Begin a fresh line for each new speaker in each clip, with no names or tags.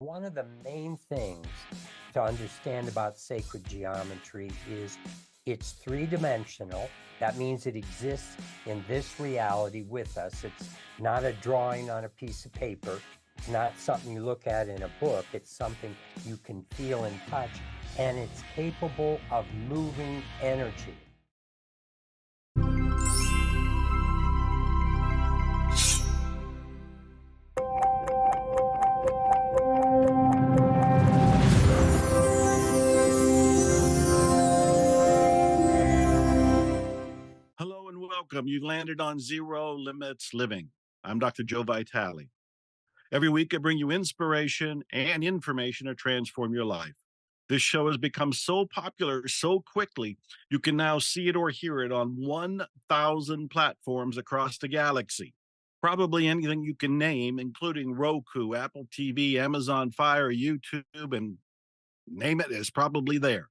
One of the main things to understand about sacred geometry is it's three-dimensional. That means it exists in this reality with us. It's not a drawing on a piece of paper. It's not something you look at in a book. It's something you can feel and touch, and it's capable of moving energy.
Hello and welcome. You landed on Zero Limits Living. I'm Dr. Joe Vitale. Every week, I bring you inspiration and information to transform your life. This show has become so popular so quickly, you can now see it or hear it on 1,000 platforms across the galaxy. Probably anything you can name, including Roku, Apple TV, Amazon Fire, YouTube, and name it, is probably there.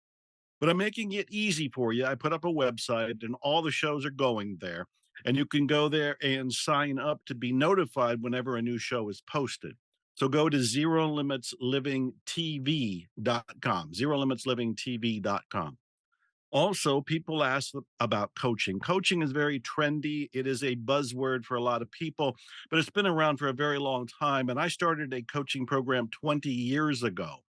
But I'm making it easy for you. I put up a website and all the shows are going there. And you can go there and sign up to be notified whenever a new show is posted. So go to ZeroLimitsLivingTV.com, ZeroLimitsLivingTV.com. Also, people ask about coaching. Coaching is very trendy. It is a buzzword for a lot of people, but it's been around for a very long time. And I started a coaching program 20 years ago.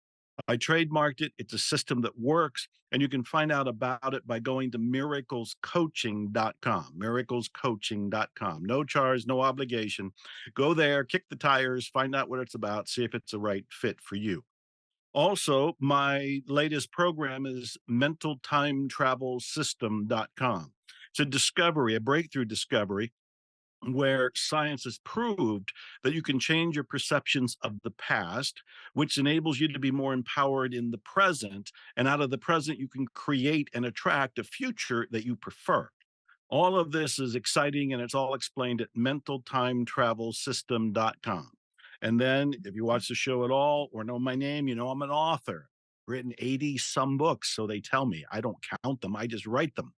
I trademarked it. It's a system that works, and you can find out about it by going to miraclescoaching.com, miraclescoaching.com. No charge, no obligation. Go there, kick the tires, find out what it's about, see if it's the right fit for you. Also, my latest program is mentaltimetravel.system.com. It's a discovery, a breakthrough discovery where science has proved that you can change your perceptions of the past, which enables you to be more empowered in the present. And out of the present, you can create and attract a future that you prefer. All of this is exciting, and it's all explained at mentaltimetravel.system.com. And then if you watch the show at all or know my name, you know I'm an author. Written 80 some books, so they tell me. I don't count them, I just write them.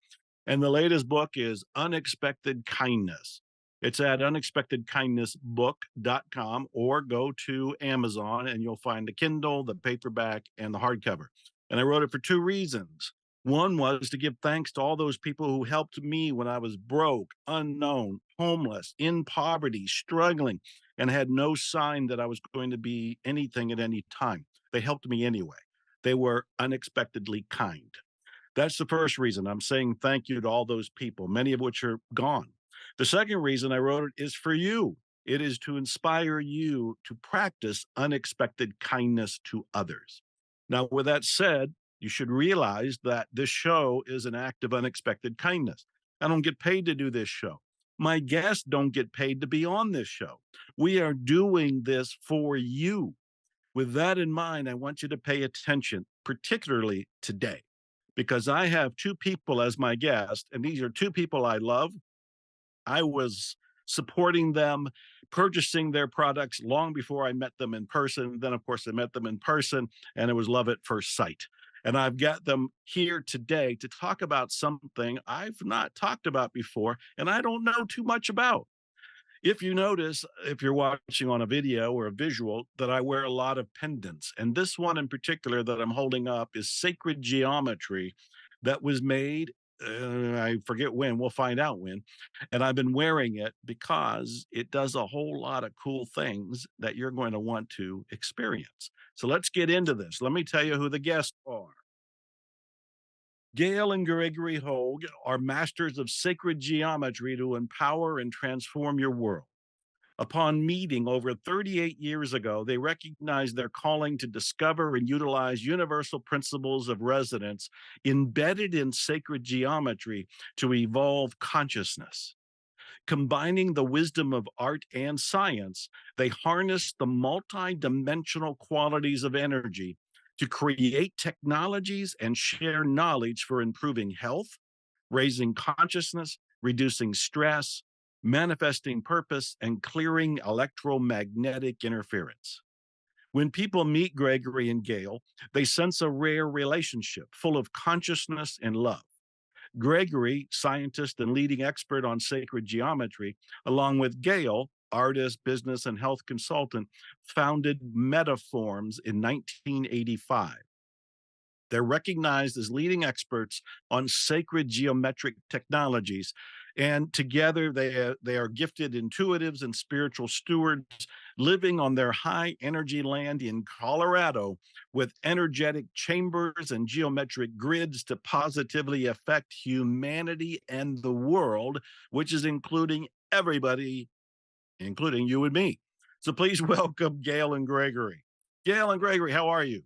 And the latest book is Unexpected Kindness. It's at unexpectedkindnessbook.com, or go to Amazon and you'll find the Kindle, the paperback, and the hardcover. And I wrote it for two reasons. One was to give thanks to all those people who helped me when I was broke, unknown, homeless, in poverty, struggling, and had no sign that I was going to be anything at any time. They helped me anyway. They were unexpectedly kind. That's the first reason I'm saying thank you to all those people, many of which are gone. The second reason I wrote it is for you. It is to inspire you to practice unexpected kindness to others. Now, with that said, you should realize that this show is an act of unexpected kindness. I don't get paid to do this show. My guests don't get paid to be on this show. We are doing this for you. With that in mind, I want you to pay attention, particularly today, because I have two people as my guest, and these are two people I love. I was supporting them, purchasing their products long before I met them in person. Then, of course, I met them in person, and it was love at first sight. And I've got them here today to talk about something I've not talked about before, and I don't know too much about. If you notice, if you're watching on a video or a visual, that I wear a lot of pendants. And this one in particular that I'm holding up is sacred geometry that was made, I forget when, we'll find out when. And I've been wearing it because it does a whole lot of cool things that you're going to want to experience. So let's get into this. Let me tell you who the guests are. Gail and Gregory Hoag are masters of sacred geometry to empower and transform your world. Upon meeting over 38 years ago, they recognized their calling to discover and utilize universal principles of resonance embedded in sacred geometry to evolve consciousness. Combining the wisdom of art and science, they harnessed the multidimensional qualities of energy to create technologies and share knowledge for improving health, raising consciousness, reducing stress, manifesting purpose, and clearing electromagnetic interference. When people meet Gregory and Gail, they sense a rare relationship full of consciousness and love. Gregory, scientist and leading expert on sacred geometry, along with Gail, artist, business, and health consultant, founded Metaforms in 1985. They're recognized as leading experts on sacred geometric technologies. And together they are gifted intuitives and spiritual stewards living on their high energy land in Colorado with energetic chambers and geometric grids to positively affect humanity and the world, which is including everybody, including you and me. So please welcome Gail and Gregory. Gail and Gregory, how are you?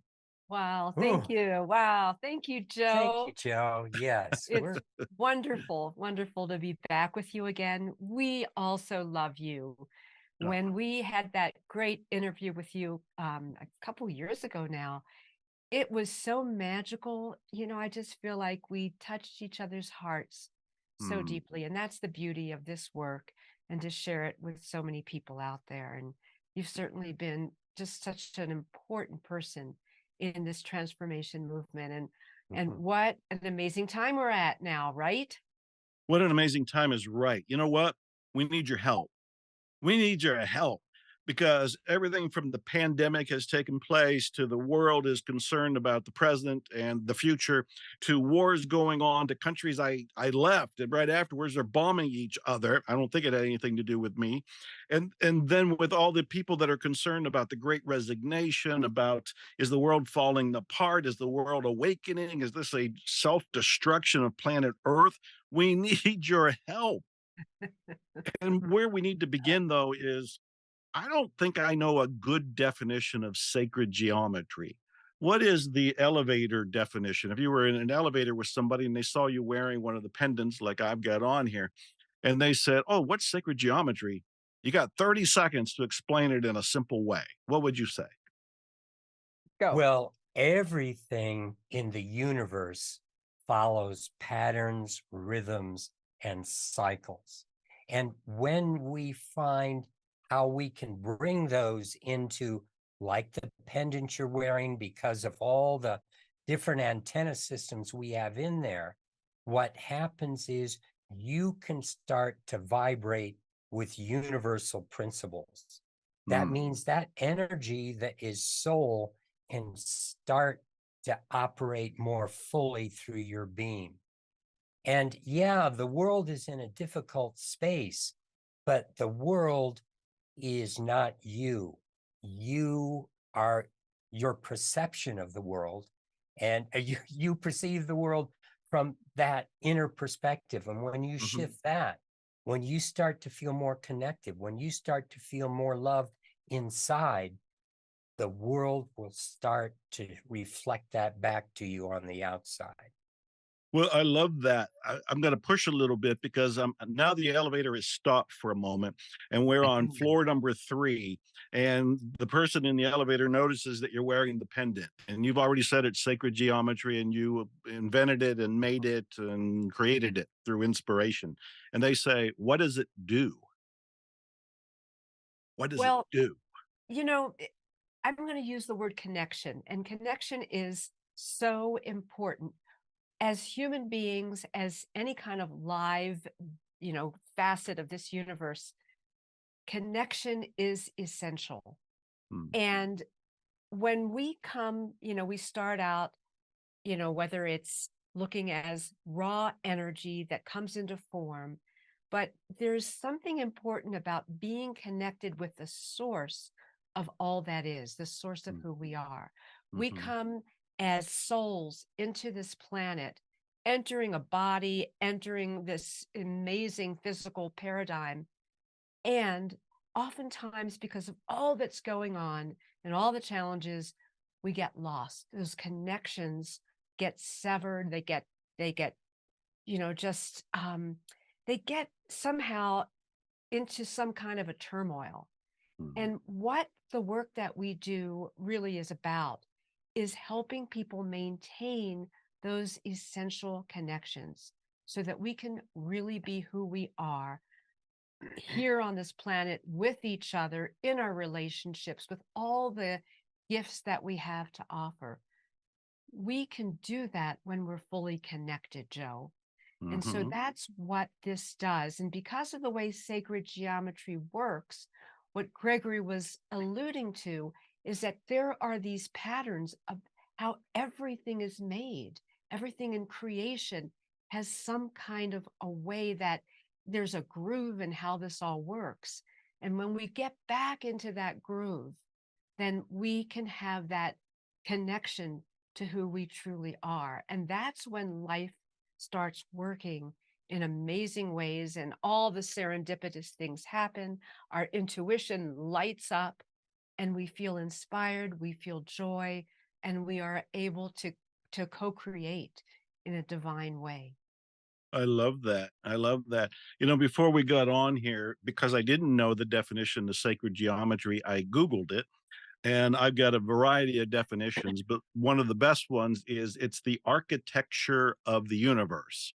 Wow, thank
Oh,
you. Wow, thank you,
thank you,
Joe.
Joe. Yes,
It's wonderful, wonderful to be back with you again. We also love you.
Oh,
When we had that great interview with you a couple years ago now, it was so magical. I just feel like we touched each other's hearts so
hmm.
deeply. And that's the beauty of this work and to share it with so many people out there. And you've certainly been just such an important person in this transformation movement. And
Mhm.
what an amazing time we're at now, right?
What an amazing time is right. You know what? We need your help. We need your help because everything from the pandemic has taken place to the world is concerned about the present and the future to wars going on to countries I left and right afterwards they're bombing each other. I don't think it had anything to do with me. And then with all the people that are concerned about the great resignation, about is the world falling apart? Is the world awakening? Is this a self-destruction of planet Earth? We need your help. And where we need to begin though is I don't think I know a good definition of sacred geometry. What is the elevator definition? If you were in an elevator with somebody and they saw you wearing one of the pendants like I've got on here, and they said, "Oh, what's sacred geometry?" You got 30 seconds to explain it in a simple way. What would you say?
Go.
Well, everything in the universe follows patterns, rhythms, and cycles. And when we find how we can bring those into, like the pendant you're wearing, because of all the different antenna systems we have in there, what happens is you can start to vibrate with universal principles. That
Hmm.
means that energy that is soul and start to operate more fully through your being. And yeah, the world is in a difficult space, but the world is not you. You are your perception of the world, and you perceive the world from that inner perspective. And when you
Mhm.
shift that, when you start to feel more connected, when you start to feel more love inside, the world will start to reflect that back to you on the outside.
Well, I love that. I'm going to push a little bit because now the elevator is stopped for a moment, and we're on floor number 3. And the person in the elevator notices that you're wearing the pendant, and you've already said it's sacred geometry, and you invented it and made it and created it through inspiration. And they say, "What does it do? What does it
Well,
do?"
you know, i- I'm going to use the word connection, and connection is so important as human beings, as any kind of live, facet of this universe. Connection is essential.
Hmm.
And when we come, we start out, whether it's looking as raw energy that comes into form, but there's something important about being connected with the source of all that is, the source of
Hmm.
who we are. We
Mhm.
come as souls into this planet, entering a body, entering this amazing physical paradigm. And oftentimes, because of all that's going on and all the challenges, we get lost. Those connections get severed. They get, just they get somehow into some kind of a turmoil.
Mhm.
And what the work that we do really is about is helping people maintain those essential connections so that we can really be who we are here on this planet with each other in our relationships with all the gifts that we have to offer. We can do that when we're fully connected, Joe. And so
Hmm.
that's what this does. And because of the way sacred geometry works, what Gregory was alluding to is that there are these patterns of how everything is made. Everything in creation has some kind of a way that there's a groove in how this all works. And when we get back into that groove, then we can have that connection to who we truly are. And that's when life starts working in amazing ways and all the serendipitous things happen. Our intuition lights up and we feel inspired, we feel joy, and we are able to co-create in a divine way.
I love that. I love that. Before we got on here, because I didn't know the definition of sacred geometry, I Googled it and I've got a variety of definitions, but one of the best ones is it's the architecture of the universe.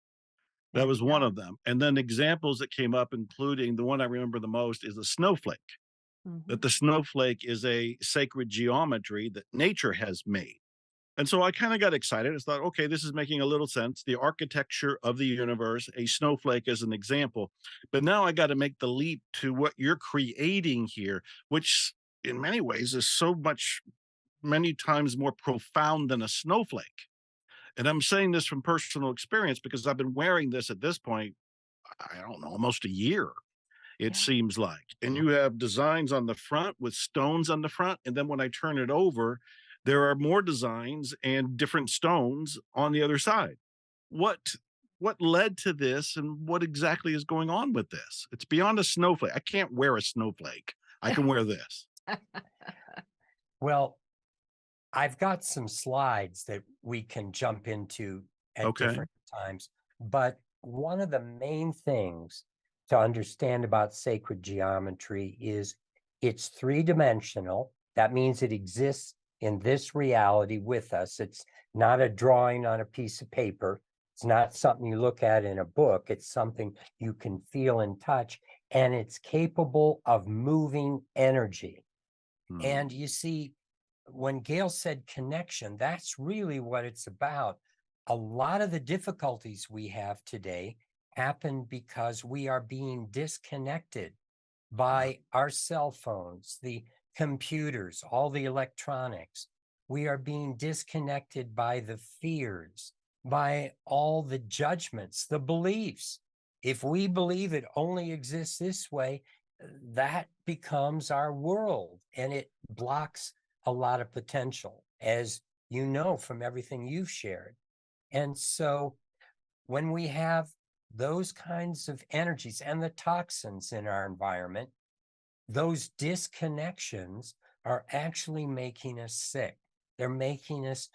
That
There
was
you
one
go.
of them. And then examples that came up, including the one I remember the most is a snowflake, that
Mhm.
the snowflake is a sacred geometry that nature has made. And so I kind of got excited. I thought, okay, this is making a little sense. The architecture of the universe, a snowflake as an example. But now I got to make the leap to what you're creating here, which in many ways is so much, many times more profound than a snowflake. And I'm saying this from personal experience because I've been wearing this at this point, I don't know, almost a year, it
Yeah.
seems like. And you have designs on the front with stones on the front. And then when I turn it over, there are more designs and different stones on the other side. What what led to this and what exactly is going on with this? It's beyond a snowflake. I can't wear a snowflake. I can wear this.
Well, I've got some slides that we can jump into at
Okay.
different times, but one of the main things to understand about sacred geometry is it's three-dimensional. That means it exists in this reality with us. It's not a drawing on a piece of paper. It's not something you look at in a book. It's something you can feel and touch, and it's capable of moving energy.
Hmm.
And you see, when Gail said connection, that's really what it's about. A lot of the difficulties we have today happen because we are being disconnected by our cell phones, the computers, all the electronics. We are being disconnected by the fears, by all the judgments, the beliefs. If we believe it only exists this way, that becomes our world and it blocks a lot of potential, as you know from everything you've shared. And so when we have those kinds of energies and the toxins in our environment, those disconnections are actually making us sick. They're making us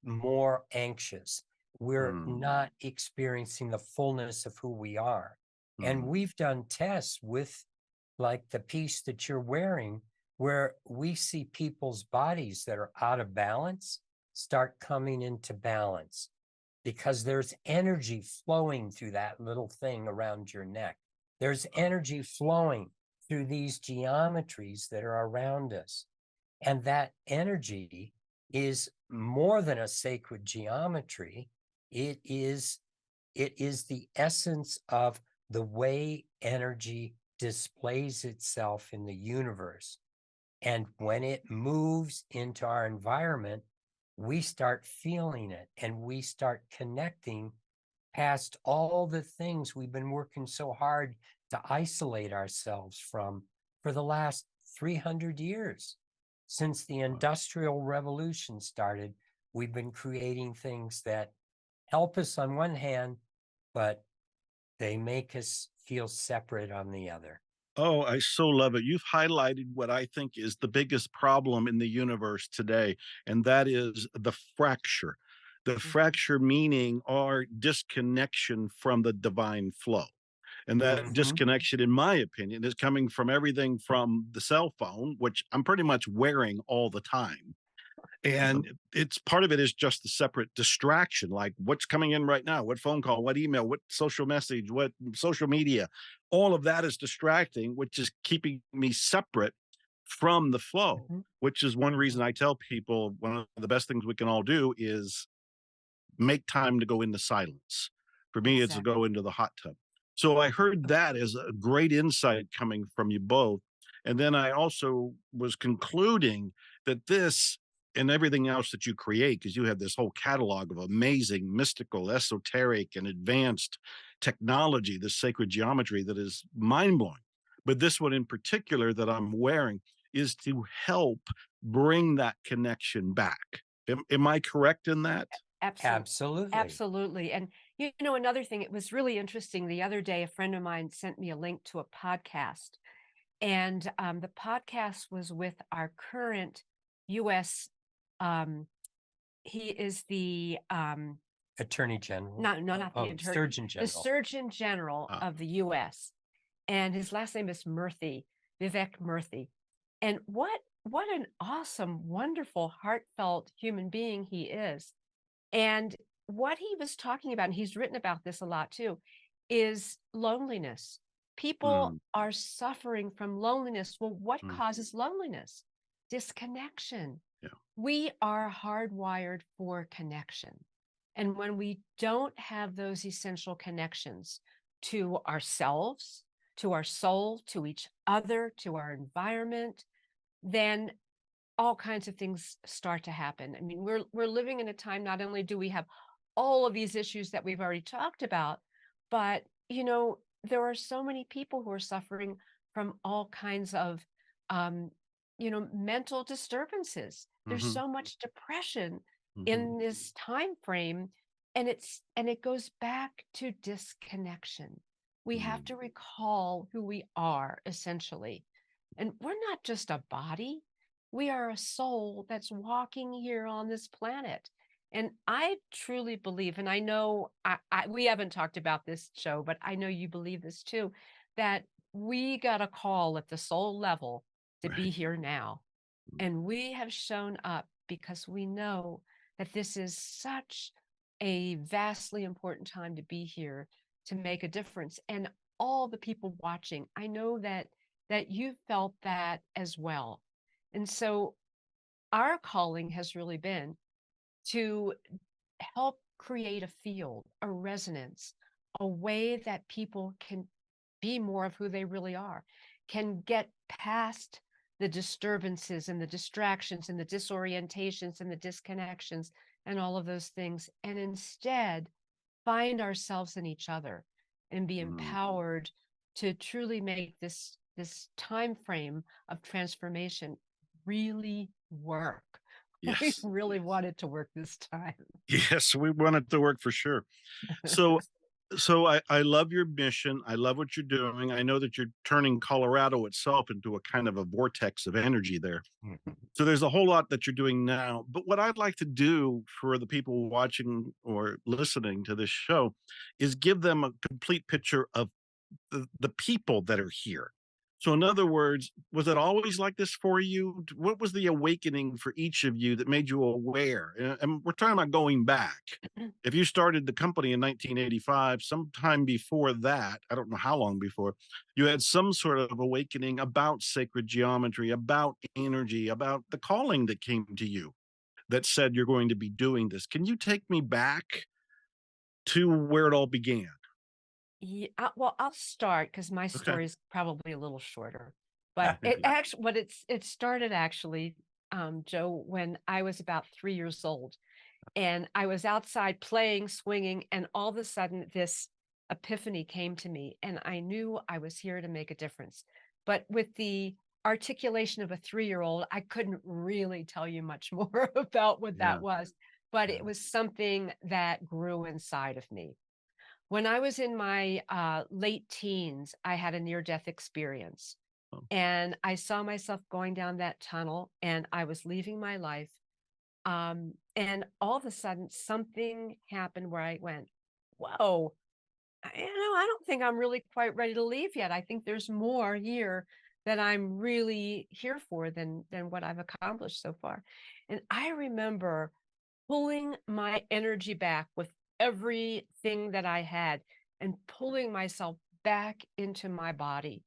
more anxious. We're
Hmm.
not experiencing the fullness of who we are. And
Hmm.
we've done tests with, like, the piece that you're wearing, where we see people's bodies that are out of balance start coming into balance because there's energy flowing through that little thing around your neck. There's energy flowing through these geometries that are around us. And that energy is more than a sacred geometry. It is the essence of the way energy displays itself in the universe. And when it moves into our environment, we start feeling it and we start connecting past all the things we've been working so hard to isolate ourselves from for the last 300 years. Since the Industrial Revolution started, we've been creating things that help us on one hand, but they make us feel separate on the other.
Oh, I so love it. You've highlighted what I think is the biggest problem in the universe today, and that is the fracture. The
Mhm.
fracture meaning our disconnection from the divine flow. And that
Mm-hmm.
disconnection, in my opinion, is coming from everything from the cell phone, which I'm pretty much wearing all the time, and it's part of it is just the separate distraction, like what's coming in right now, what phone call, what email, what social message, what social media, all of that is distracting, which is keeping me separate from the flow,
Mhm.
which is one reason
Mhm.
I tell people one of the best things we can all do is make time to go into silence, For me, it's to
Exactly.
go into the hot tub. So I heard that as a great insight coming from you both. And then I also was concluding that this and everything else that you create, because you have this whole catalog of amazing, mystical, esoteric, and advanced technology, this sacred geometry that is mind blowing. But this one in particular that I'm wearing is to help bring that connection back. Am I correct in that?
Absolutely.
Absolutely.
Absolutely. And another thing, it was really interesting. The other day, a friend of mine sent me a link to a podcast, and the podcast was with our current U.S. Um, he is the
Attorney General.
not the attorney,
Surgeon
the
General.
Surgeon General of the U.S. And his last name is Murthy, Vivek Murthy. And what an awesome, wonderful, heartfelt human being he is. And what he was talking about, and he's written about this a lot too, is loneliness. People are suffering from loneliness. Well, what causes loneliness? Disconnection.
Yeah.
We are hardwired for connection. And when we don't have those essential connections to ourselves, to our soul, to each other, to our environment, then all kinds of things start to happen. I mean, we're living in a time, not only do we have all of these issues that we've already talked about, but there are so many people who are suffering from all kinds of mental disturbances. There's so much depression in this time frame, and it goes back to disconnection. We have to recall who we are essentially. And we're not just a body. We are a soul that's walking here on this planet. And I truly believe, and I know we haven't talked about this, Joe, but I know you believe this too, that we got a call at the soul level to be
Right.
here now. And we have shown up because we know that this is such a vastly important time to be here to make a difference. And all the people watching, I know that you felt that as well. And so our calling has really been to help create a field, a resonance, a way that people can be more of who they really are, can get past the disturbances and the distractions and the disorientations and the disconnections and all of those things, and instead find ourselves in each other and be empowered to truly make this time frame of transformation really work. We
Yes.
really want it to work this time.
Yes, we want it to work for sure. So I love your mission. I love what you're doing. I know that you're turning Colorado itself into a kind of a vortex of energy there. So there's a whole lot that you're doing now. But what I'd like to do for the people watching or listening to this show is give them a complete picture of the people that are here. So in other words, was it always like this for you? What was the awakening for each of you that made you aware? And we're talking about going back. If you started the company in 1985, sometime before that, I don't know how long before, you had some sort of awakening about sacred geometry, about energy, about the calling that came to you that said you're going to be doing this. Can you take me back to where it all began?
Yeah, well, I'll start because my
Okay.
story is probably a little shorter. But it started actually, Joe, when I was about 3 years old, and I was outside playing, swinging, and all of a sudden this epiphany came to me, and I knew I was here to make a difference. But with the articulation of a 3-year-old, I couldn't really tell you much more about what
Yeah.
that was, but it was something that grew inside of me. When I was in my late teens, I had a near-death experience,
Oh.
and I saw myself going down that tunnel, and I was leaving my life. And all of a sudden, something happened where I went, "Whoa, I don't think I'm really quite ready to leave yet. I think there's more here that I'm really here for than what I've accomplished so far." And I remember pulling my energy back with everything that I had and pulling myself back into my body.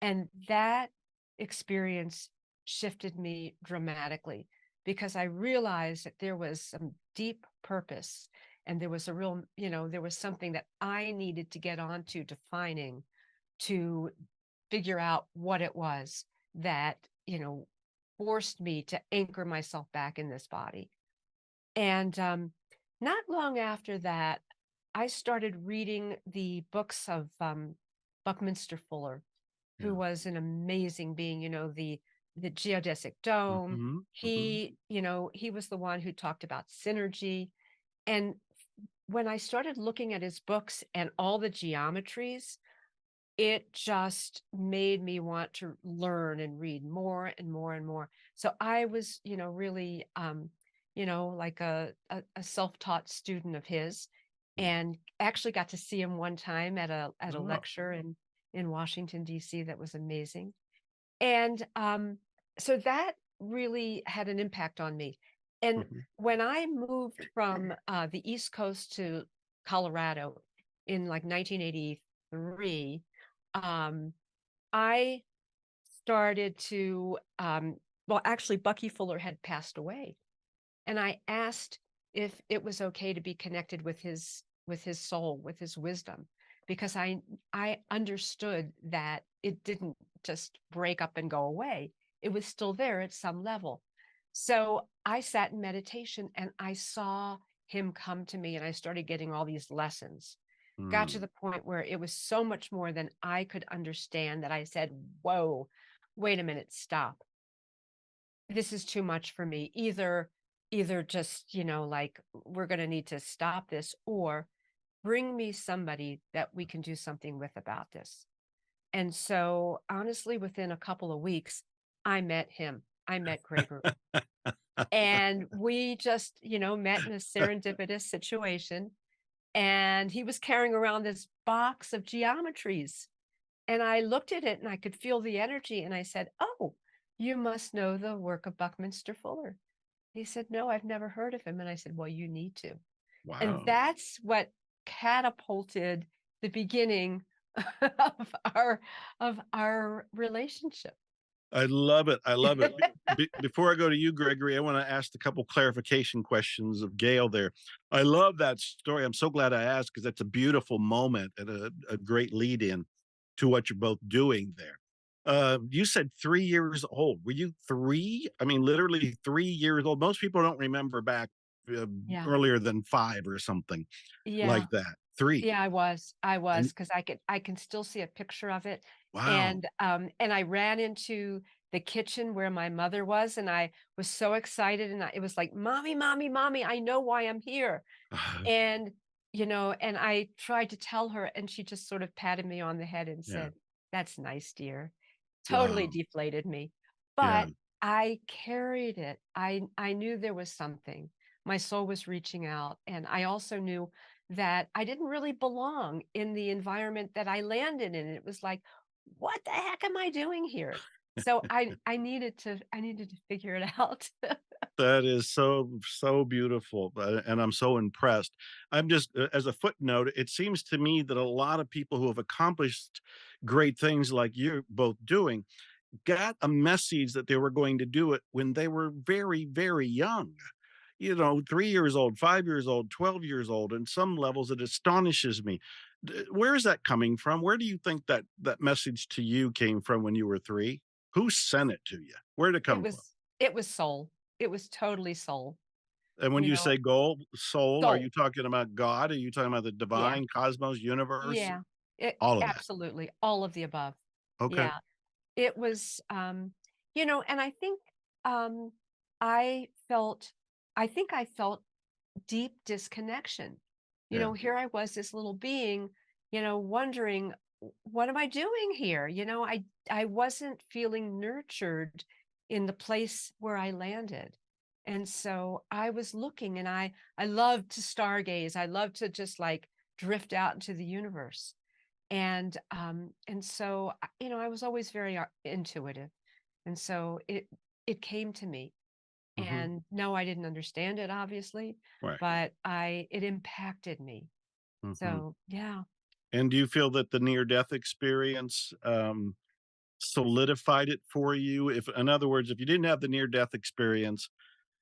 And that experience shifted me dramatically because I realized that there was some deep purpose And there was a real, there was something that I needed to get onto defining to figure out what it was that, forced me to anchor myself back in this body. And not long after that, I started reading the books of Buckminster Fuller, who
Yeah.
was an amazing being, the geodesic dome.
Mhm, mhm.
He was the one who talked about synergy. And when I started looking at his books and all the geometries, it just made me want to learn and read more and more and more. So I was, really, like a self-taught student of his,
Mm.
and actually got to see him one time at a
Oh,
lecture in Washington, D.C. That was amazing. And so that really had an impact on me. And
mhm.
when I moved from the East Coast to Colorado in like 1983, um, I started to, well, actually, Bucky Fuller had passed away. And I asked if it was okay to be connected with his soul, with his wisdom, because I understood that it didn't just break up and go away. It was still there at some level. So I sat in meditation and I saw him come to me, and I started getting all these lessons. Got to
Mm.
the point where it was so much more than I could understand that I said, whoa, wait a minute, stop. This is too much for me. Either just, like, we're going to need to stop this, or bring me somebody that we can do something with about this. And so honestly, within a couple of weeks, I met him. I met Gregory. And we just, met in a serendipitous situation. And he was carrying around this box of geometries. And I looked at it and I could feel the energy. And I said, oh, you must know the work of Buckminster Fuller. He said, no, I've never heard of him. And I said, well, you need to. And
Wow.
that's what catapulted the beginning of our of our relationship.
I love it. I love it. Before I go to you, Gregory, I want to ask a couple clarification questions of Gail there. I love that story. I'm so glad I asked because that's a beautiful moment and a great lead in to what you're both doing there. You said 3 years old. Were you three? I mean, literally 3 years old. Most people don't remember back uh,
Yeah.
earlier than five or something
Yeah.
like that. Three.
Yeah, I was,
And
because I can still see a picture of it.
wow.
And I ran into the kitchen where my mother was, and I was so excited, and it was like, mommy, mommy, mommy, I know why I'm here. And, and I tried to tell her, and she just sort of patted me on the head and
Yeah.
said, that's nice, dear. Totally
Wow.
deflated me.
Yeah.
But I carried it. I knew there was something. My soul was reaching out. And I also knew that I didn't really belong in the environment that I landed in. It was like, what the heck am I doing here? So I needed to figure it out.
That is so, so beautiful, and I'm so impressed. I'm just as a footnote, it seems to me that a lot of people who have accomplished great things like you're both doing, got a message that they were going to do it when they were very, very young. 3 years old, 5 years old, 12 years old, and some levels, it astonishes me. Where is that coming from? Where do you think that message to you came from when you were 3? Who sent it to you? Where did it
It
come from?
was it was soul. It was totally soul.
And when
You
you
know,
say goal soul, are
soul.
you talking about God? Are you talking about the
Yeah.
divine cosmos, universe?
Yeah. It
All of that.
absolutely all of the above.
Okay.
Yeah. It was and I think um I felt I felt deep disconnection.
Yeah.
Here I was, this little being, wondering, what am I doing here? I wasn't feeling nurtured in the place where I landed. And so I was looking, and I love to stargaze. I love to just like drift out into the universe. And so I was always very intuitive. And so it came to me,
Mhm.
and no, I didn't understand it, obviously,
Right.
but it impacted me.
Mhm.
So yeah,
And do you feel that the near death experience, solidified it for you? If in other words, if you didn't have the near death experience,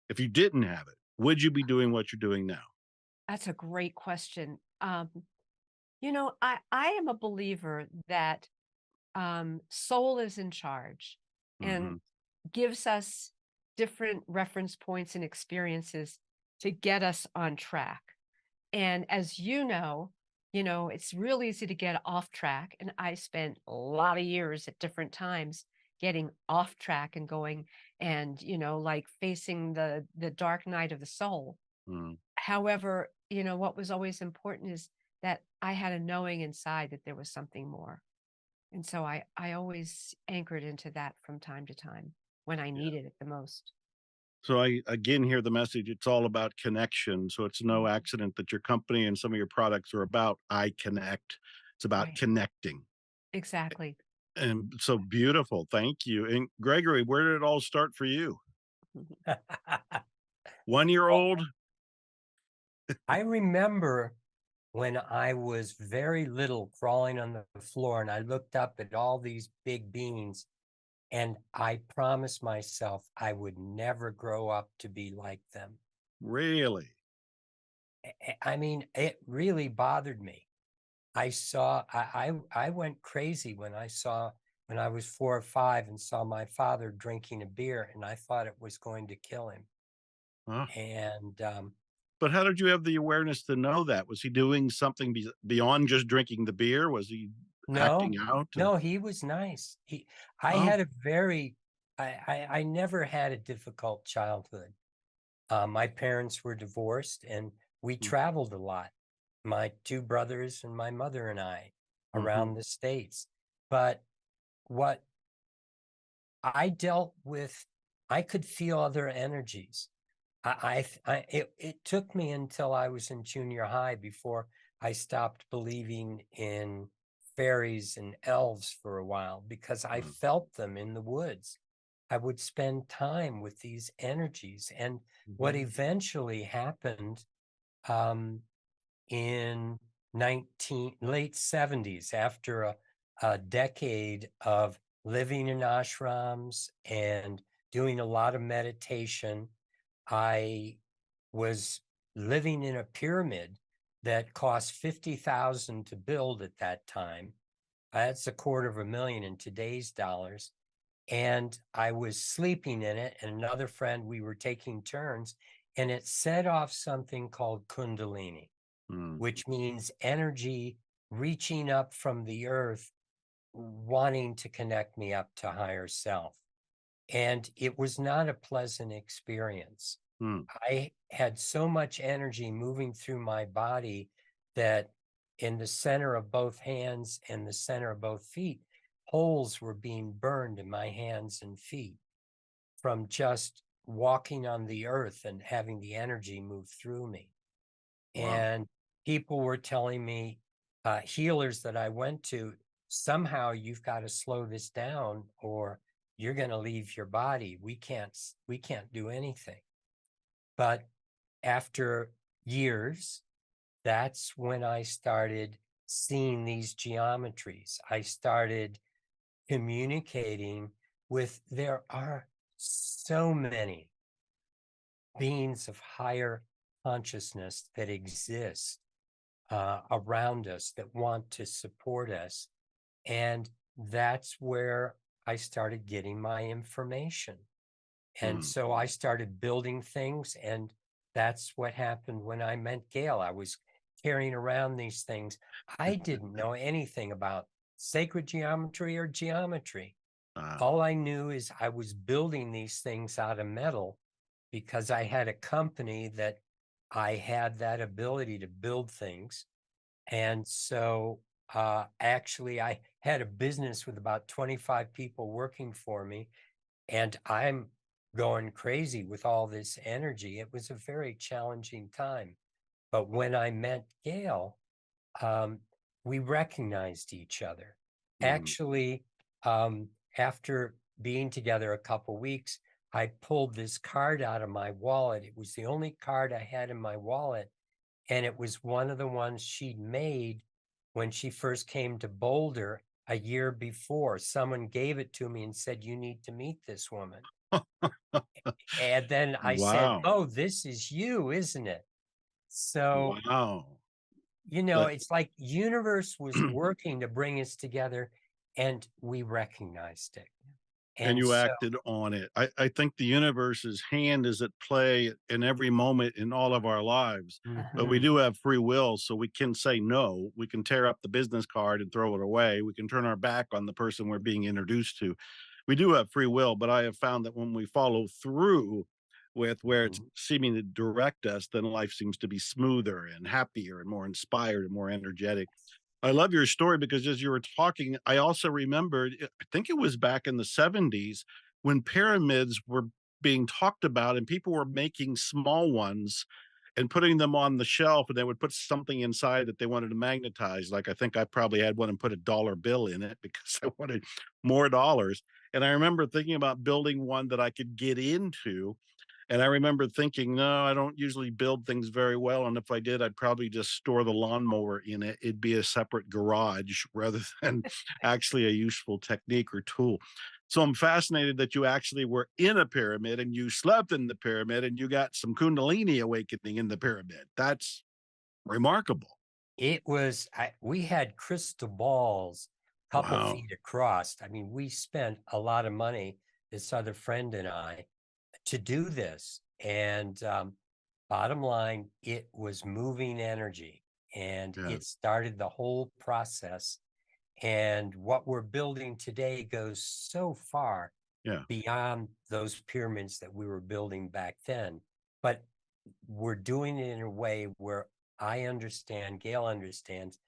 if you didn't have it, would you be doing what you're doing now?
That's a great question. I am a believer that soul is in charge and
Hmm.
gives us different reference points and experiences to get us on track. And as it's real easy to get off track. And I spent a lot of years at different times getting off track and going and, like facing the dark night of the soul.
Mm.
However, what was always important is that I had a knowing inside that there was something more. And so I always anchored into that from time to time when I
Yeah.
needed it the most.
So I again hear the message. It's all about connection. So it's no
Mhm.
accident that your company and some of your products are about I connect. It's about
Right.
connecting.
Exactly.
And so beautiful. Thank you. And Gregory, where did it all start for you?
Mhm.
1 year
Well,
old?
I remember when I was very little crawling on the floor and I looked up at all these big beings and I promised myself I would never grow up to be like them.
Really?
I mean, it really bothered me. I went crazy when I was 4 or 5 and saw my father drinking a beer and I thought it was going to kill him.
Huh?
And
But how did you have the awareness to know that? Was he doing something beyond just drinking the beer? Was he acting
no,
out?
no, he was nice. I
Oh,
had a very, I never had a difficult childhood. My parents were divorced and we
mm,
traveled a lot. My two brothers and my mother and I
mhm,
around the States. But what I dealt with, I could feel other energies. It took me until I was in junior high before I stopped believing in fairies and elves for a while because I
mm,
felt them in the woods. I would spend time with these energies. And what
mhm,
eventually happened um, in late 70s after a decade of living in ashrams and doing a lot of meditation. I was living in a pyramid that cost 50,000 to build at that time. That's $250,000 in today's dollars. And I was sleeping in it, and another friend, we were taking turns, and it set off something called Kundalini,
mm,
which means energy reaching up from the earth, wanting to connect me up to higher self. And it was not a pleasant experience.
mm.
I had so much energy moving through my body that in the center of both hands and the center of both feet, holes were being burned in my hands and feet from just walking on the earth and having the energy move through me.
Wow.
And people were telling me, healers that I went to, somehow you've got to slow this down or you're going to leave your body. We can't do anything. But after years, that's when I started seeing these geometries. I started communicating with, there are so many beings of higher consciousness that exist around us that want to support us. And that's where I started getting my information. And
Mm.
so I started building things. And that's what happened when I met Gail. I was carrying around these things. I didn't know anything about sacred geometry or geometry.
Ah,
All I knew is I was building these things out of metal because I had a company that I had that ability to build things. And so actually, I had a business with about 25 people working for me, and I'm going crazy with all this energy. It was a very challenging time. But when I met Gail, um, we recognized each other.
mm.
Actually, after being together a couple weeks, I pulled this card out of my wallet. It was the only card I had in my wallet, and it was one of the ones she'd made when she first came to Boulder a year before. Someone gave it to me and said, "You need to meet this woman." And then I said,
Wow.
"Oh, this is you, isn't it?" So,
Wow. But
it's like universe was working to bring us together, and we recognized it.
and
And
you
so,
acted on it. I think the universe's hand is at play in every moment in all of our lives. But we
mhm,
do have free will, so we can say no. We can tear up the business card and throw it away. We can turn our back on the person we're being introduced to. We do have free will, but I have found that when we follow through with where it's
mhm.
seeming to direct us, then life seems to be smoother and happier and more inspired and more energetic. I love your story because as you were talking, I also remembered, I think it was back in the 70s when pyramids were being talked about and people were making small ones and putting them on the shelf, and they would put something inside that they wanted to magnetize. Like I think I probably had one and put a dollar bill in it because I wanted more dollars. And I remember thinking about building one that I could get into, and I remember thinking, no, I don't usually build things very well. And if I did, I'd probably just store the lawnmower in it. It'd be a separate garage rather than actually a useful technique or tool. So I'm fascinated that you actually were in a pyramid and you slept in the pyramid and you got some Kundalini awakening in the pyramid. That's remarkable.
we had crystal balls a couple
Wow.
feet across. I mean, we spent a lot of money, this other friend and I, to do this. And bottom line, it was moving energy, and
Yeah.
it started the whole process. And what we're building today goes so far
Yeah.
beyond those pyramids that we were building back then. But we're doing it in a way where I understand, Gail understands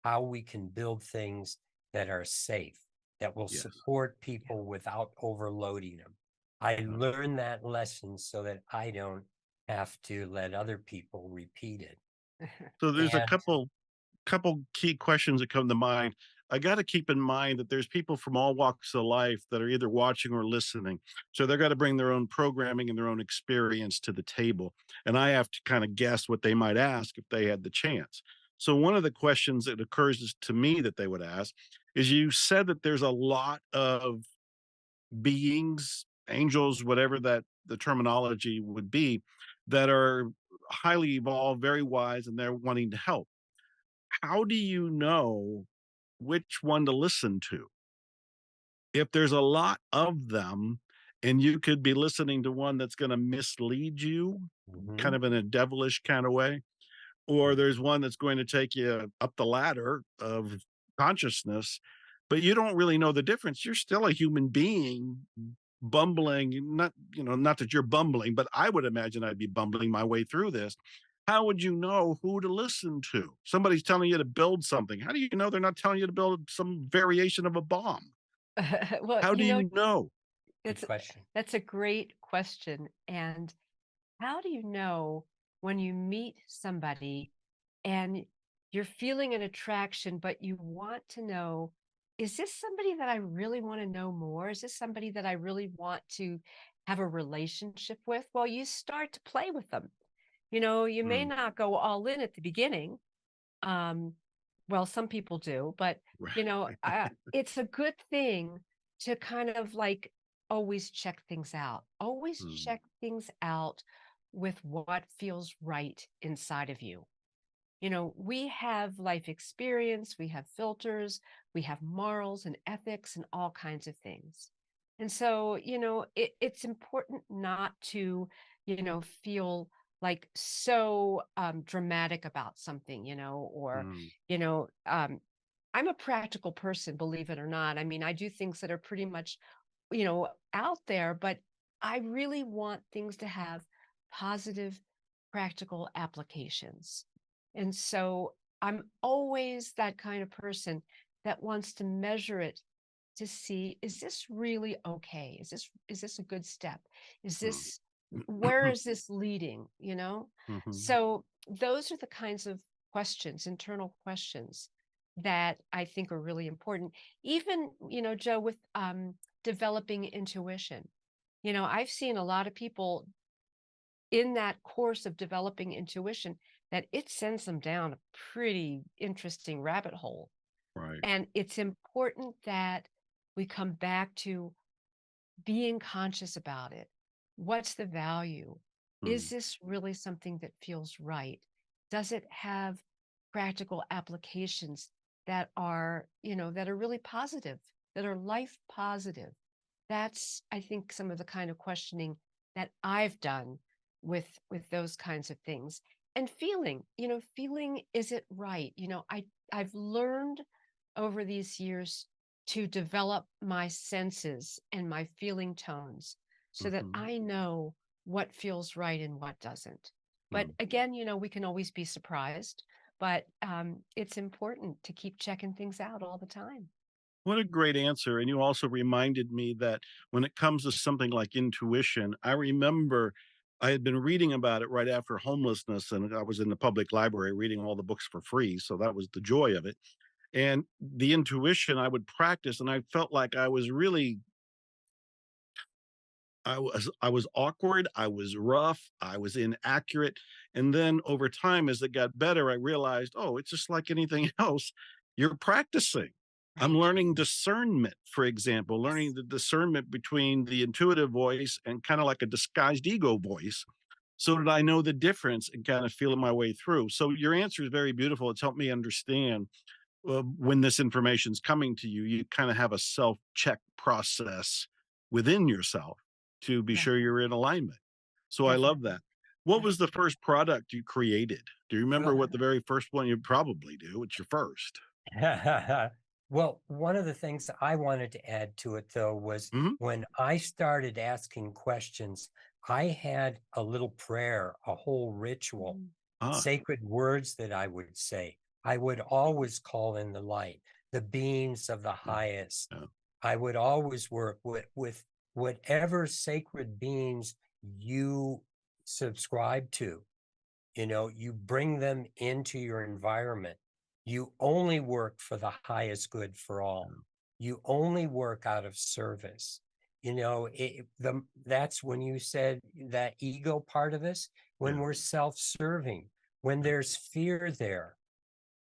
how we can build things that are safe, that will
Yes.
support people without overloading them. I
Yeah.
learned that lesson so that I don't have to let other people repeat it.
So there's a
And
couple key questions that come to mind. I got to keep in mind that there's people from all walks of life that are either watching or listening. So they're got to bring their own programming and their own experience to the table. And I have to kind of guess what they might ask if they had the chance. So one of the questions that occurs to me that they would ask is you said that there's a lot of beings, angels, whatever that the terminology would be, that are highly evolved, very wise, and they're wanting to help. How do you know which one to listen to? If there's a lot of them and you could be listening to one that's going to mislead you, kind
mhm,
of in a devilish kind of way, or there's one that's going to take you up the ladder of consciousness, but you don't really know the difference. You're still a human being bumbling, not, not that you're bumbling, but I would imagine I'd be bumbling my way through this. How would you know who to listen to? Somebody's telling you to build something. How do you know they're not telling you to build some variation of a bomb?
Well,
How do you know?
good
it's
question.
that's a great question. And how do you know when you meet somebody and you're feeling an attraction, but you want to know, is this somebody that I really want to know more? Is this somebody that I really want to have a relationship with? Well, you start to play with them. You may
Mm,
not go all in at the beginning. Um, well, some people do, but
right.
it's a good thing to kind of like always check things out. Always
Mm,
check things out with what feels right inside of you. We have life experience, we have filters, we have morals and ethics and all kinds of things. And so, it's important not to, feel like so dramatic about something, or,
mm,
you know, um, I'm a practical person, believe it or not. I mean, I do things that are pretty much, out there, but I really want things to have positive, practical applications. And so I'm always that kind of person that wants to measure it to see, is this really okay? Is this a good step? Is
mm.
this Where is this leading,
Mhm.
So those are the kinds of questions, internal questions that I think are really important. Even, Joe, with developing intuition. I've seen a lot of people in that course of developing intuition that it sends them down a pretty interesting rabbit hole.
Right.
And it's important that we come back to being conscious about it. What's the value? Is
Mm,
this really something that feels right? Does it have practical applications that are, that are really positive, that are life positive? That's, I think, some of the kind of questioning that I've done with those kinds of things. And feeling, is it right? I've learned over these years to develop my senses and my feeling tones so that
Hmm.
I know what feels right and what doesn't. But
Hmm.
again, we can always be surprised, but it's important to keep checking things out all the time.
What a great answer. And you also reminded me that when it comes to something like intuition, I remember I had been reading about it right after homelessness, and I was in the public library reading all the books for free. So that was the joy of it. And the intuition I would practice, and I felt like I was really I was awkward, I was rough, I was inaccurate, and then over time, as it got better, I realized, oh, it's just like anything else. You're practicing. I'm
Right.
learning discernment, for example, learning the discernment between the intuitive voice and kind of like a disguised ego voice, so that I know the difference and kind of feel it my way through. So your answer is very beautiful. It's helped me understand when this information is coming to you, you kind of have a self check process within yourself to be
Right.
sure you're in alignment. So I love
Definitely.
that. What was the
Definitely.
first product you created? Do you remember
Well,
what the very first one? You probably do. It's your first.
well, one of the things I wanted to add to it, though, was
Hmm.
when I started asking questions, I had a little prayer, a whole ritual,
Mhm.
Ah,
sacred words that I would say. I would always call in the light, the beings of the
yeah,
highest.
yeah,
I would always work with whatever sacred beings you subscribe to. You bring them into your environment. You only work for the highest good for all. You only work out of service. That's when you said that ego part of us, when
yeah,
we're self-serving, when there's fear there,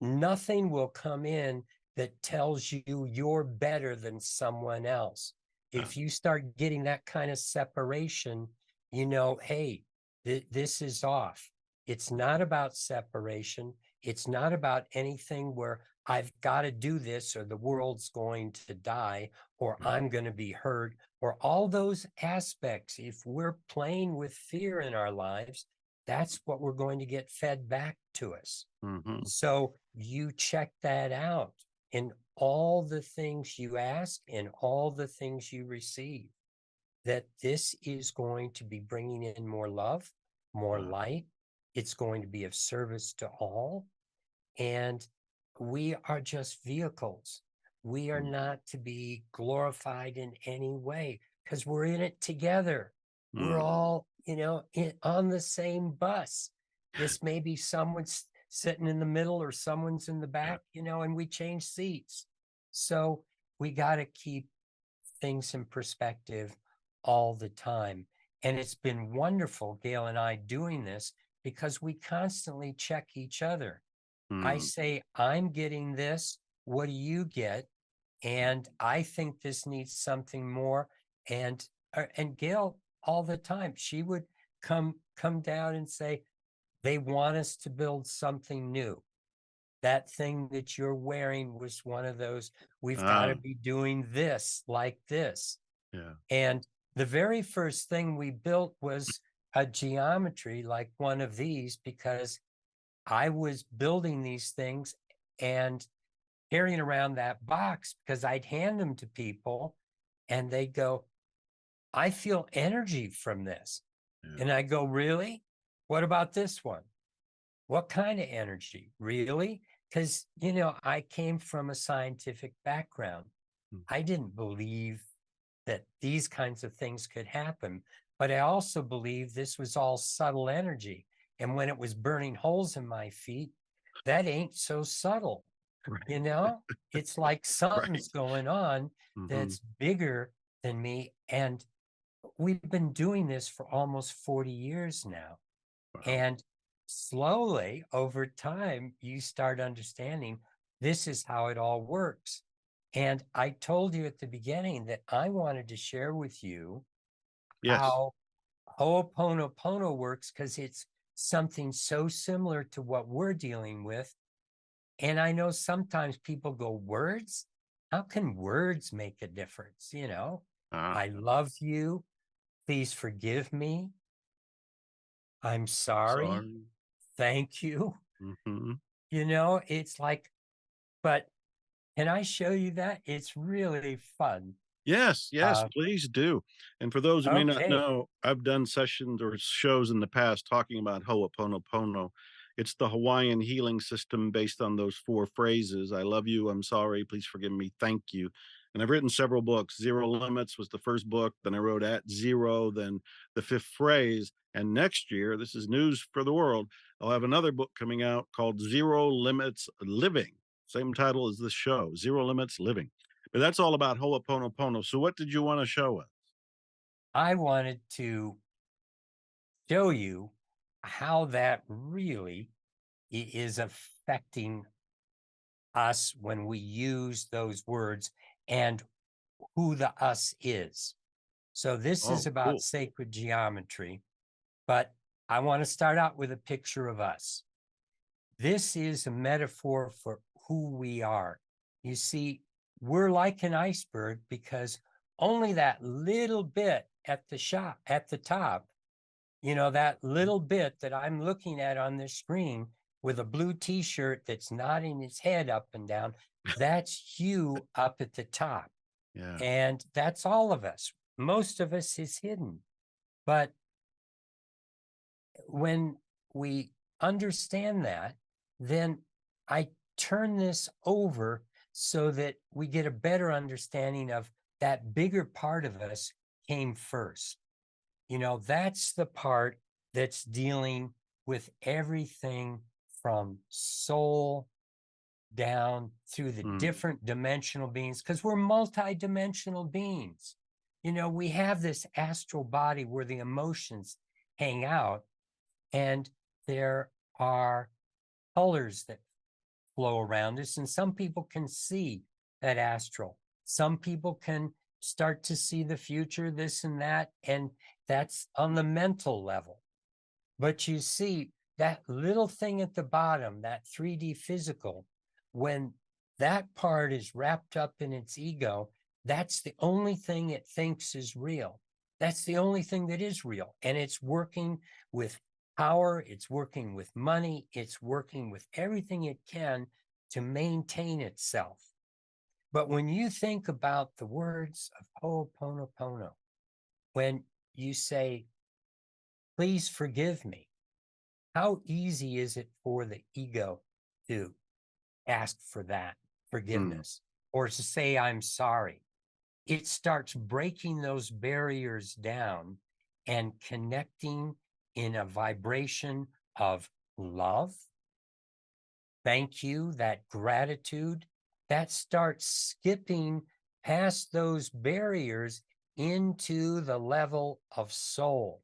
nothing will come in that tells you you're better than someone else.
yeah,
If you start getting that kind of separation, hey, this is off. It's not about separation. It's not about anything where I've got to do this or the world's going to die or
yeah.
I'm going to be hurt or all those aspects. If we're playing with fear in our lives, that's what we're going to get fed back to us.
Hmm.
So you check that out in all the things you ask and all the things you receive, that this is going to be bringing in more love, more light. It's going to be of service to all. And we are just vehicles. We are not to be glorified in any way because we're in it together. We're all, on the same bus. This may be someone's sitting in the middle or someone's in the
Yeah.
back, and we change seats. So we got to keep things in perspective all the time. And it's been wonderful, Gail and I, doing this because we constantly check each other. I
Mm.
say, I'm getting this. What do you get? And I think this needs something more. And Gail, all the time, she would come down and say, they want us to build something new. That thing that you're wearing was one of those. We've got to
Ah,
be doing this like this.
yeah.
And the very first thing we built was a geometry like one of these because I was building these things and carrying around that box because I'd hand them to people and they'd go, I feel energy from this.
Yeah.
And I go, really? What about this one? What kind of energy? Really? Because, I came from a scientific background.
Mm.
I didn't believe that these kinds of things could happen, but I also believed this was all subtle energy. And when it was burning holes in my feet, that ain't so subtle.
Right.
You know, it's like
Right.
something's going on
Hmm.
that's bigger than me. And we've been doing this for almost 40 years now.
Wow.
And slowly over time, you start understanding this is how it all works. And I told you at the beginning that I wanted to share with you
Yes.
how Ho'oponopono works because it's something so similar to what we're dealing with. And I know sometimes people go, words? How can words make a difference? I love you. Please forgive me. I'm sorry.
Sorry.
Thank you.
Mm-hmm.
It's like, but can I show you that? It's really fun.
Yes, yes, please do. And for those who may not
Okay.
know, I've done sessions or shows in the past talking about Ho'oponopono. It's the Hawaiian healing system based on those four phrases. I love you. I'm sorry. Please forgive me. Thank you. And I've written several books. Zero Limits was the first book. Then I wrote At Zero, then the fifth phrase. And next year, this is news for the world, I'll have another book coming out called Zero Limits Living. Same title as this show, Zero Limits Living. But that's all about Ho'oponopono. So what did you want to show us?
I wanted to show you how that really is affecting us when we use those words and who the us is. So this is
Oh,
about
cool.
sacred geometry, but I want to start out with a picture of us. This is a metaphor for who we are. You see, we're like an iceberg because only that little bit at the top, that little bit that I'm looking at on this screen with a blue t-shirt that's nodding its head up and down, that's you up at the top.
Yeah.
And that's all of us. Most of us is hidden. But when we understand that, then I turn this over so that we get a better understanding of that bigger part of us came first. That's the part that's dealing with everything from soul down through the different dimensional beings, because we're multi-dimensional beings. We have this astral body where the emotions hang out, and there are colors that flow around us, and some people can see that astral. Some people can start to see the future, this and that, and that's on the mental level. But you see, that little thing at the bottom, that 3D physical, when that part is wrapped up in its ego, that's the only thing it thinks is real. That's the only thing that is real. And it's working with power, it's working with money, it's working with everything it can to maintain itself. But when you think about the words of Ho'oponopono, when you say, please forgive me, how easy is it for the ego to ask for that forgiveness or to say, I'm sorry? It starts breaking those barriers down and connecting in a vibration of love, thank you, that gratitude, that starts skipping past those barriers into the level of soul.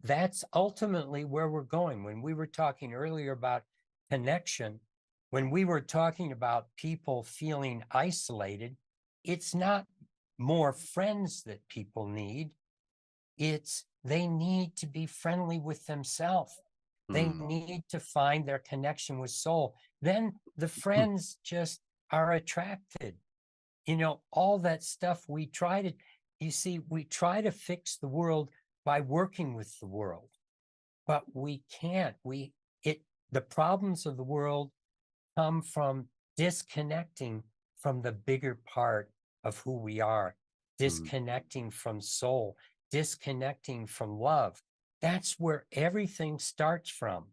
That's ultimately where we're going. When we were talking earlier about connection, when we were talking about people feeling isolated, it's not more friends that people need. It's they need to be friendly with themselves. They need to find their connection with soul. Then the friends just are attracted. All that stuff we try to fix the world by working with the world, but we can't. The problems of the world come from disconnecting from the bigger part of who we are, disconnecting from soul, disconnecting from love. That's where everything starts from.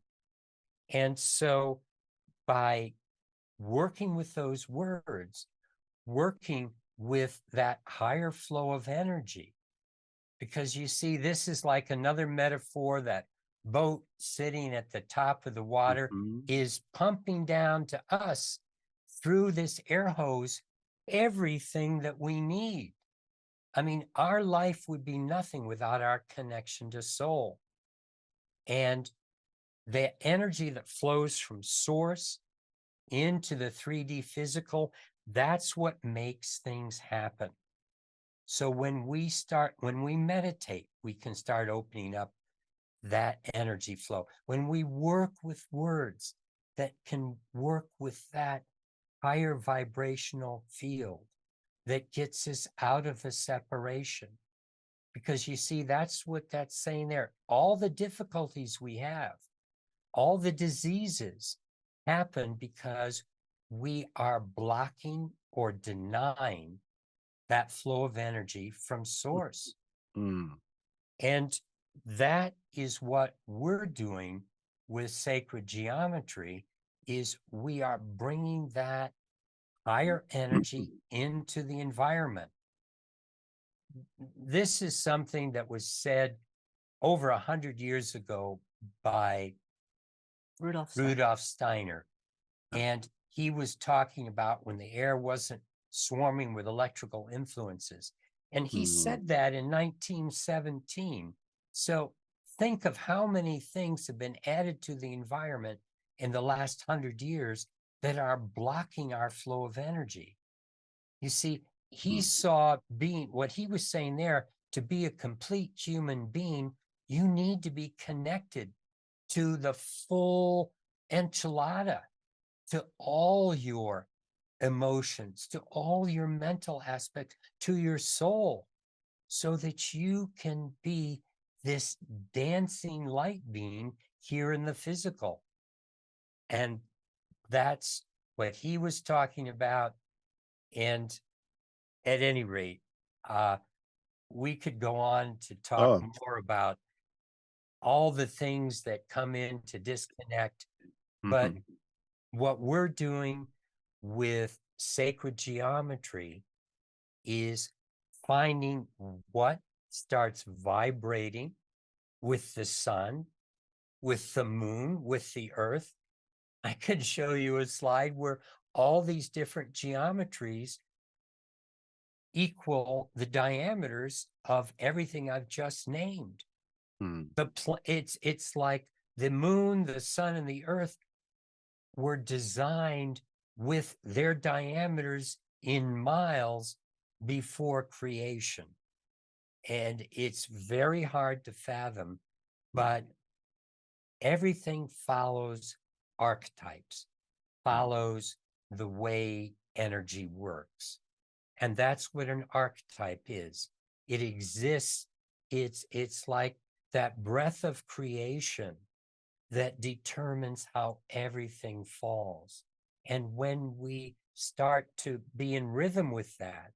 And so by working with those words, working with that higher flow of energy, because you see, this is like another metaphor. That boat sitting at the top of the water is pumping down to us through this air hose everything that we need. I mean, our life would be nothing without our connection to soul. And the energy that flows from source into the 3D physical, that's what makes things happen. So when we meditate, we can start opening up that energy flow. When we work with words that can work with that higher vibrational field that gets us out of a separation. Because you see, that's what that's saying there. All the difficulties we have, all the diseases happen because we are blocking or denying that flow of energy from source.
Mm.
And that is what we're doing with sacred geometry, is we are bringing that higher energy into the environment. This is something that was said over 100 years ago by Rudolf Steiner. And he was talking about when the air wasn't swarming with electrical influences. And he said that in 1917. So think of how many things have been added to the environment in the last 100 years that are blocking our flow of energy. You see, he saw being, what he was saying there, to be a complete human being, you need to be connected to the full enchilada, to all your emotions, to all your mental aspects, to your soul, so that you can be this dancing light being here in the physical. And that's what he was talking about. And at any rate, we could go on to talk more about all the things that come in to disconnect. But what we're doing with sacred geometry is finding what starts vibrating with the sun, with the moon, with the earth. I could show you a slide where all these different geometries equal the diameters of everything I've just named. It's like the moon, the sun, and the earth were designed with their diameters in miles before creation. And it's very hard to fathom, but everything follows archetypes, follows the way energy works. And that's what an archetype is. It exists. It's like that breath of creation that determines how everything falls. And when we start to be in rhythm with that,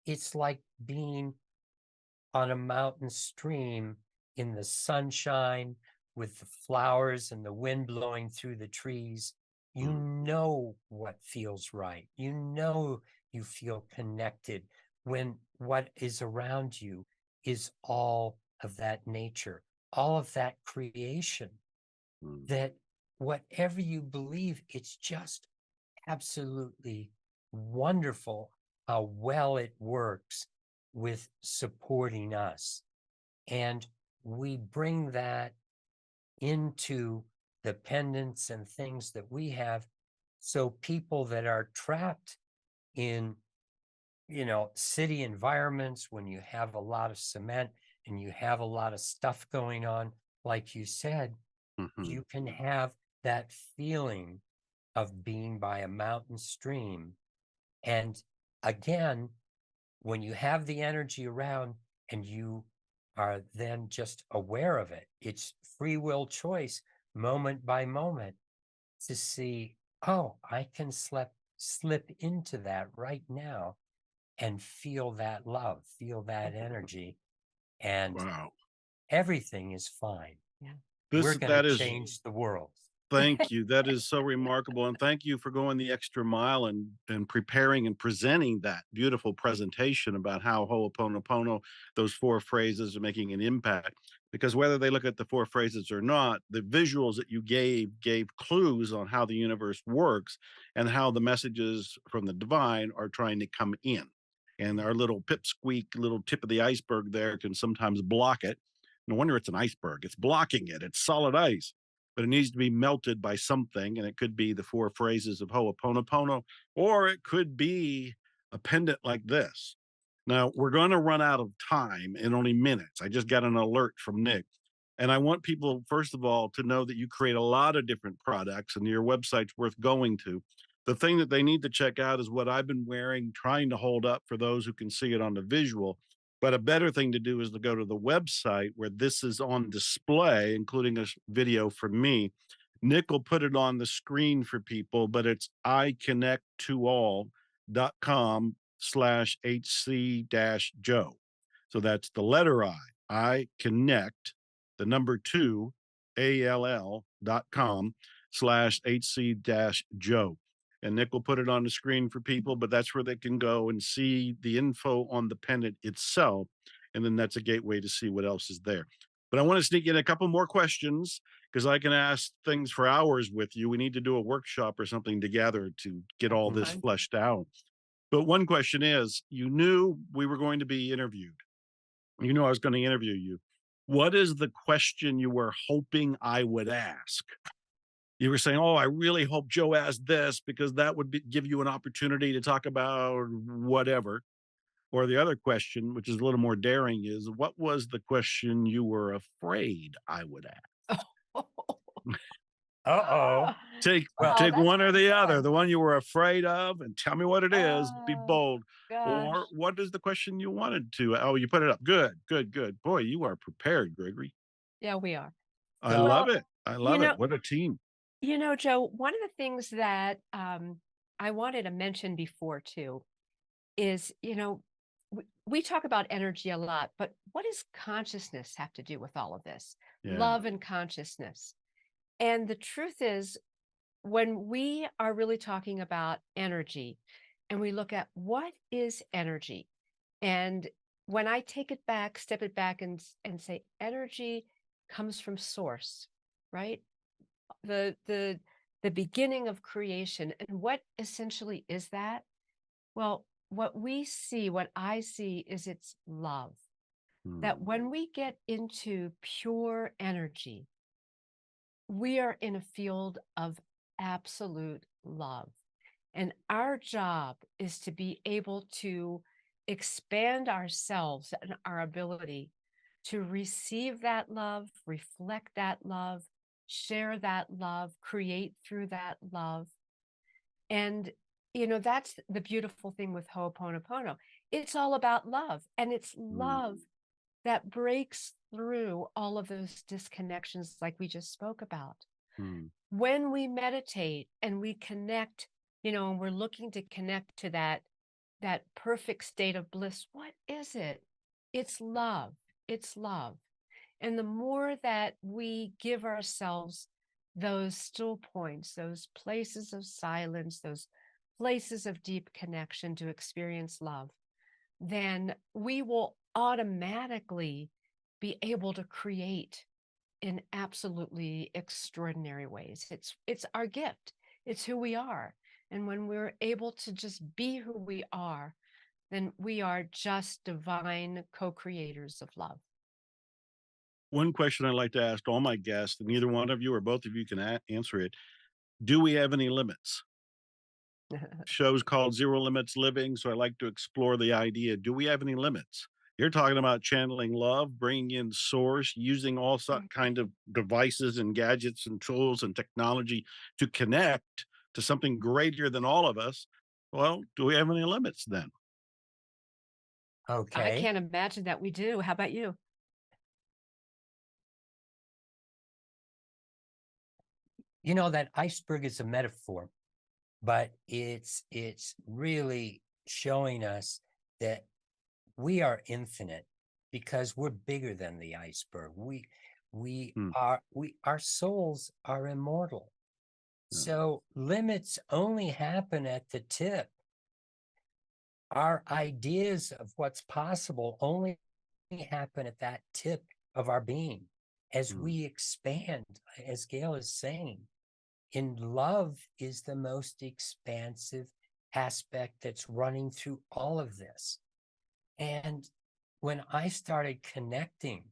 it's like being on a mountain stream in the sunshine with the flowers and the wind blowing through the trees. You know what feels right. You know you feel connected when what is around you is all of that nature, all of that creation, that whatever you believe, it's just absolutely wonderful how well it works with supporting us. And we bring that into the pendants and things that we have. So people that are trapped in, city environments, when you have a lot of cement and you have a lot of stuff going on, like you said, you can have that feeling of being by a mountain stream. And again, when you have the energy around and you are then just aware of it, it's free will choice, moment by moment, to see, oh, I can slip into that right now and feel that love, feel that energy, and everything is fine.
Yeah.
We're going to
That is
change the world.
Thank you. That is so remarkable. And thank you for going the extra mile and preparing and presenting that beautiful presentation about how Ho'oponopono, those four phrases, are making an impact. Because whether they look at the four phrases or not, the visuals that you gave clues on how the universe works and how the messages from the divine are trying to come in. And our little pipsqueak, little tip of the iceberg there can sometimes block it. No wonder it's an iceberg. It's blocking it. It's solid ice, but it needs to be melted by something. And it could be the four phrases of Ho'oponopono, or it could be a pendant like this. Now, we're going to run out of time in only minutes. I just got an alert from Nick. And I want people, first of all, to know that you create a lot of different products and your website's worth going to. The thing that they need to check out is what I've been wearing, trying to hold up for those who can see it on the visual. But a better thing to do is to go to the website where this is on display, including a video from me. Nick will put it on the screen for people, but it's iconnect2all.com/HC-Joe. So that's the letter I connect, the number two, ALL.com/HC-Joe. And Nick will put it on the screen for people, but that's where they can go and see the info on the pennant itself. And then that's a gateway to see what else is there. But I want to sneak in a couple more questions because I can ask things for hours with you. We need to do a workshop or something together to get all this
Fine.
fleshed out. But one question is, you knew we were going to be interviewed. You know I was going to interview you. What is the question you were hoping I would ask? You were saying, oh, I really hope Joe asked this because that would give you an opportunity to talk about whatever. Or the other question, which is a little more daring, is what was the question you were afraid I would ask?
Uh-oh.
Take
Well,
that's
one or the other,
fun.
the one you were afraid of, and tell me what it is. Be
Oh,
bold.
gosh.
Or what is the question you wanted to? Oh, you put it up. Good, good, good. Boy, you are prepared, Gregory.
Yeah, we are.
I
so
love
Well,
it. I
you
love it.
know,
What a team.
Joe, one of the things that I wanted to mention before too is, we talk about energy a lot, but what does consciousness have to do with all of this?
Yeah.
Love and consciousness. And the truth is, when we are really talking about energy and we look at what is energy, and when I take it back, step it back and say energy comes from source, right? The beginning of creation. And what essentially is that? Well, what I see is it's love. That
Hmm.
when we get into pure energy, we are in a field of absolute love. And our job is to be able to expand ourselves and our ability to receive that love, reflect that love, share that love, create through that love. And, that's the beautiful thing with Ho'oponopono. It's all about love. And it's
Hmm.
love that breaks through all of those disconnections, like we just spoke about.
Hmm.
When we meditate and we connect, and we're looking to connect to that perfect state of bliss, what is it? It's love. It's love. And the more that we give ourselves those still points, those places of silence, those places of deep connection to experience love, then we will automatically be able to create in absolutely extraordinary ways. It's our gift. It's who we are. And when we're able to just be who we are, then we are just divine co-creators of love.
One question I like to ask all my guests, and either one of you or both of you can answer it. Do we have any limits? Show's called Zero Limits Living, so I like to explore the idea. Do we have any limits? You're talking about channeling love, bringing in source, using all kind of devices and gadgets and tools and technology to connect to something greater than all of us. Well, do we have any limits then?
I
okay.
can't imagine that we do. How about you?
You know, that iceberg is a metaphor, but it's really showing us that we are infinite because we're bigger than the iceberg.
Hmm.
Our souls are immortal.
Yeah.
So limits only happen at the tip. Our ideas of what's possible only happen at that tip of our being. As
Hmm.
we expand, as Gail is saying, in love is the most expansive aspect that's running through all of this. And when I started connecting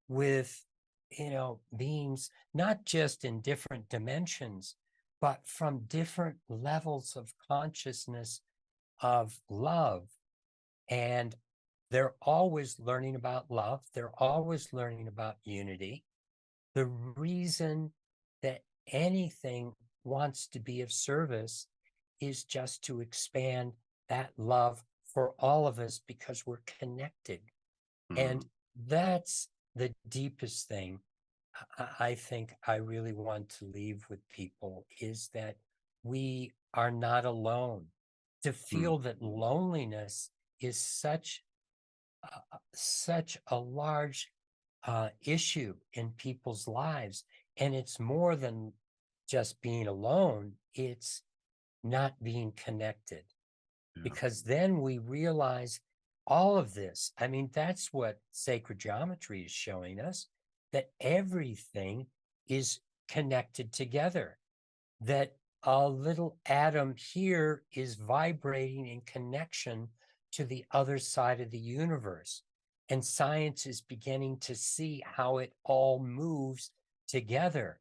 with, beings, not just in different dimensions, but from different levels of consciousness of love and they're always learning about love. They're always learning about unity. The reason that anything wants to be of service is just to expand that love for all of us because we're connected. And that's the deepest thing I think I really want to leave with people, is that we are not alone. To feel that loneliness is such a large issue in people's lives, and it's more than just being alone, it's not being connected. Because then we realize all of this. I mean, that's what sacred geometry is showing us, that everything is connected together, that a little atom here is vibrating in connection to the other side of the universe. And science is beginning to see how it all moves together.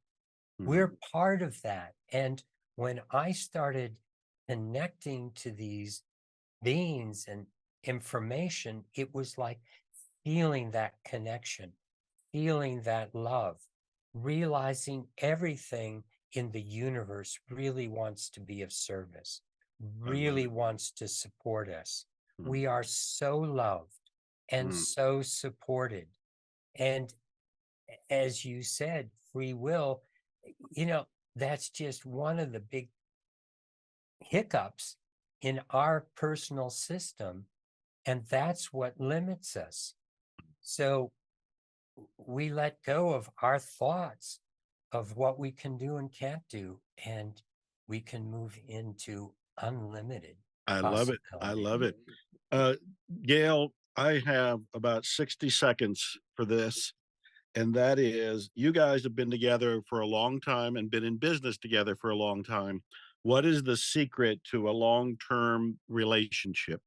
We're part of that. And when I started connecting to these beings and information, it was like feeling that connection, feeling that love, realizing everything in the universe really wants to be of service, really wants to support us. We are so loved and so supported. And as you said, free will, that's just one of the big hiccups in our personal system, and that's what limits us. So we let go of our thoughts of what we can do and can't do, and we can move into unlimited
I love it. I
possibility.
love it. Gail, I have about 60 seconds for this. And that is, you guys have been together for a long time and been in business together for a long time. What is the secret to a long-term relationship?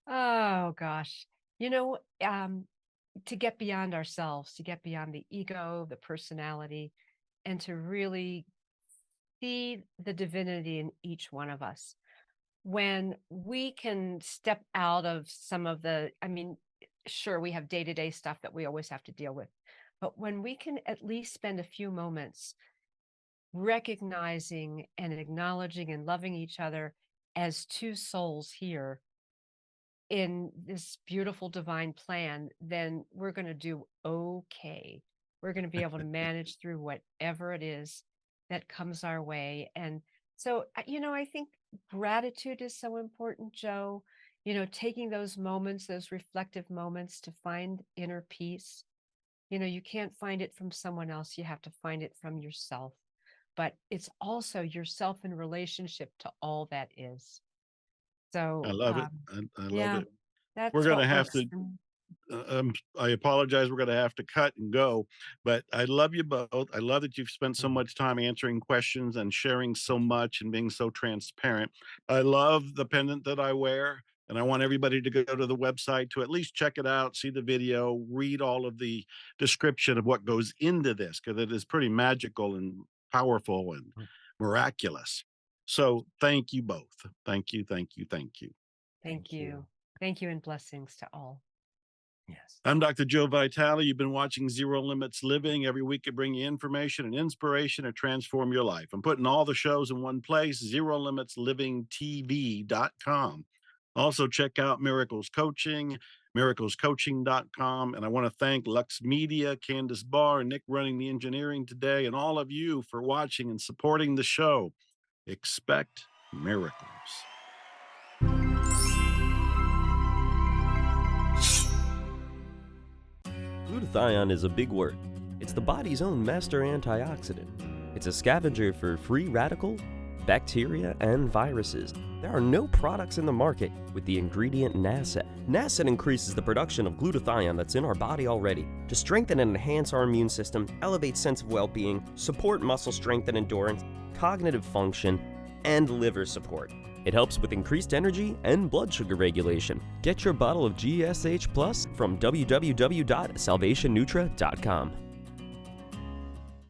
Oh gosh. You know, to get beyond ourselves, to get beyond the ego, the personality, and to really see the divinity in each one of us. When we can step out of some of the, I mean, sure, we have day-to-day stuff that we always have to deal with, but when we can at least spend a few moments recognizing and acknowledging and loving each other as two souls here in this beautiful divine plan, then we're going to do okay. We're going to be able to manage through whatever it is that comes our way. And so, I think gratitude is so important, Joe. Taking those moments, those reflective moments to find inner peace. You can't find it from someone else. You have to find it from yourself. But it's also yourself in relationship to all that is.
I
So,
love it. I love
yeah,
it. We're
that's
going to
what
have
works
to
for me.
I apologize. We're going to have to cut and go, but I love you both. I love that you've spent so much time answering questions and sharing so much and being so transparent. I love the pendant that I wear, and I want everybody to go to the website to at least check it out, see the video, read all of the description of what goes into this, because it is pretty magical and powerful and miraculous. So thank you both. Thank you, thank you, thank you.
Thank you. Thank you, and blessings to all.
Yes.
I'm Dr. Joe Vitale. You've been watching Zero Limits Living. Every week I bring you information and inspiration to transform your life. I'm putting all the shows in one place, ZeroLimitsLivingTV.com. Also check out Miracles Coaching, miraclescoaching.com. And I want to thank Lux Media, Candace Barr, and Nick running the engineering today, and all of you for watching and supporting the show. Expect miracles.
Glutathione is a big word. It's the body's own master antioxidant. It's a scavenger for free radical, bacteria, and viruses. There are no products in the market with the ingredient NASET. NASET increases the production of glutathione that's in our body already to strengthen and enhance our immune system, elevate sense of well-being, support muscle strength and endurance, cognitive function, and liver support. It helps with increased energy and blood sugar regulation. Get your bottle of GSH Plus from www.salvationnutra.com.